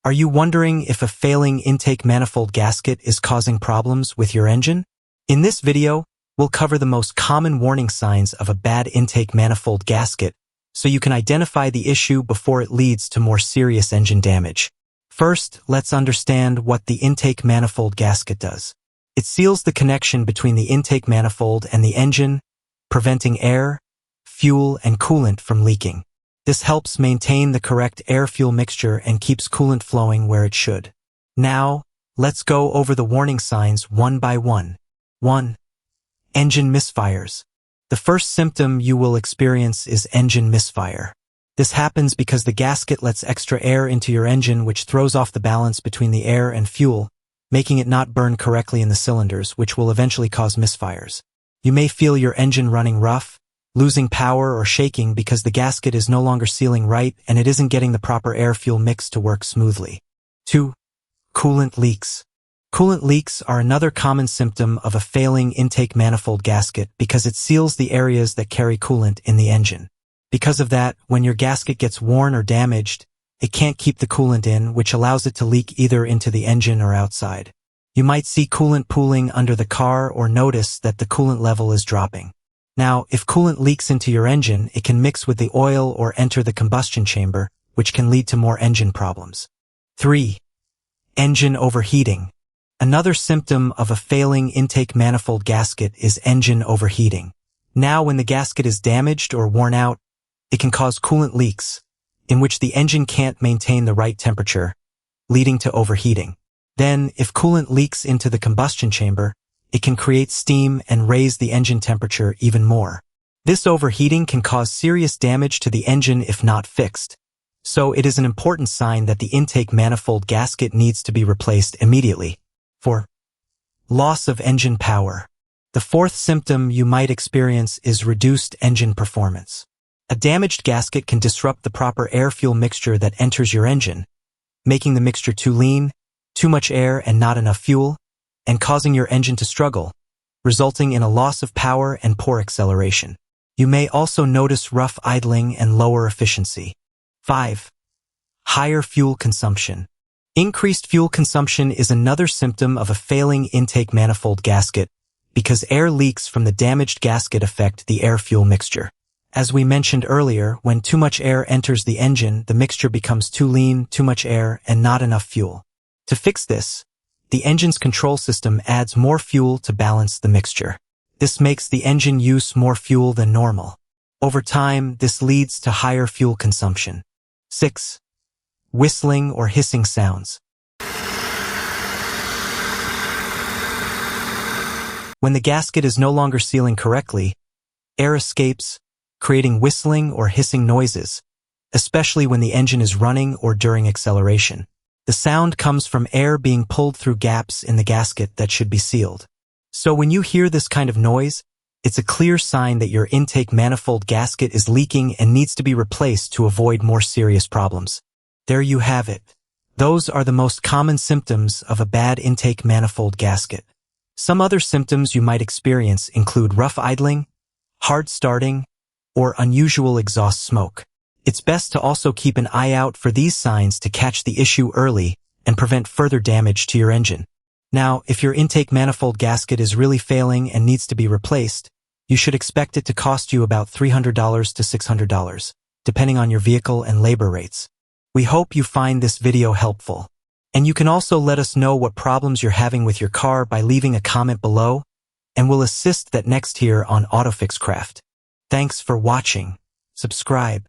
Are you wondering if a failing intake manifold gasket is causing problems with your engine? In this video, we'll cover the most common warning signs of a bad intake manifold gasket so you can identify the issue before it leads to more serious engine damage. First, let's understand what the intake manifold gasket does. It seals the connection between the intake manifold and the engine, preventing air, fuel, and coolant from leaking. This helps maintain the correct air-fuel mixture and keeps coolant flowing where it should. Now, let's go over the warning signs one by one. 1. Engine misfires. The first symptom you will experience is engine misfire. This happens because the gasket lets extra air into your engine, which throws off the balance between the air and fuel, making it not burn correctly in the cylinders, which will eventually cause misfires. You may feel your engine running rough, losing power or shaking because the gasket is no longer sealing right and it isn't getting the proper air-fuel mix to work smoothly. 2. Coolant leaks. Coolant leaks are another common symptom of a failing intake manifold gasket because it seals the areas that carry coolant in the engine. Because of that, when your gasket gets worn or damaged, it can't keep the coolant in, which allows it to leak either into the engine or outside. You might see coolant pooling under the car or notice that the coolant level is dropping. Now, if coolant leaks into your engine, it can mix with the oil or enter the combustion chamber, which can lead to more engine problems. 3. Engine overheating. Another symptom of a failing intake manifold gasket is engine overheating. Now, when the gasket is damaged or worn out, it can cause coolant leaks, in which the engine can't maintain the right temperature, leading to overheating. Then, if coolant leaks into the combustion chamber, it can create steam and raise the engine temperature even more. This overheating can cause serious damage to the engine if not fixed, so it is an important sign that the intake manifold gasket needs to be replaced immediately. 4. Loss of engine power. The fourth symptom you might experience is reduced engine performance. A damaged gasket can disrupt the proper air-fuel mixture that enters your engine, making the mixture too lean, too much air and not enough fuel, and causing your engine to struggle, resulting in a loss of power and poor acceleration. You may also notice rough idling and lower efficiency. 5. Higher fuel consumption. Increased fuel consumption is another symptom of a failing intake manifold gasket because air leaks from the damaged gasket affect the air-fuel mixture. As we mentioned earlier, when too much air enters the engine, the mixture becomes too lean, too much air, and not enough fuel. To fix this, the engine's control system adds more fuel to balance the mixture. This makes the engine use more fuel than normal. Over time, this leads to higher fuel consumption. 6. Whistling or hissing sounds. When the gasket is no longer sealing correctly, air escapes, creating whistling or hissing noises, especially when the engine is running or during acceleration. The sound comes from air being pulled through gaps in the gasket that should be sealed. So when you hear this kind of noise, it's a clear sign that your intake manifold gasket is leaking and needs to be replaced to avoid more serious problems. There you have it. Those are the most common symptoms of a bad intake manifold gasket. Some other symptoms you might experience include rough idling, hard starting, or unusual exhaust smoke. It's best to also keep an eye out for these signs to catch the issue early and prevent further damage to your engine. Now, if your intake manifold gasket is really failing and needs to be replaced, you should expect it to cost you about $300 to $600, depending on your vehicle and labor rates. We hope you find this video helpful. And you can also let us know what problems you're having with your car by leaving a comment below, and we'll assist that next here on AutoFix Craft. Thanks for watching. Subscribe.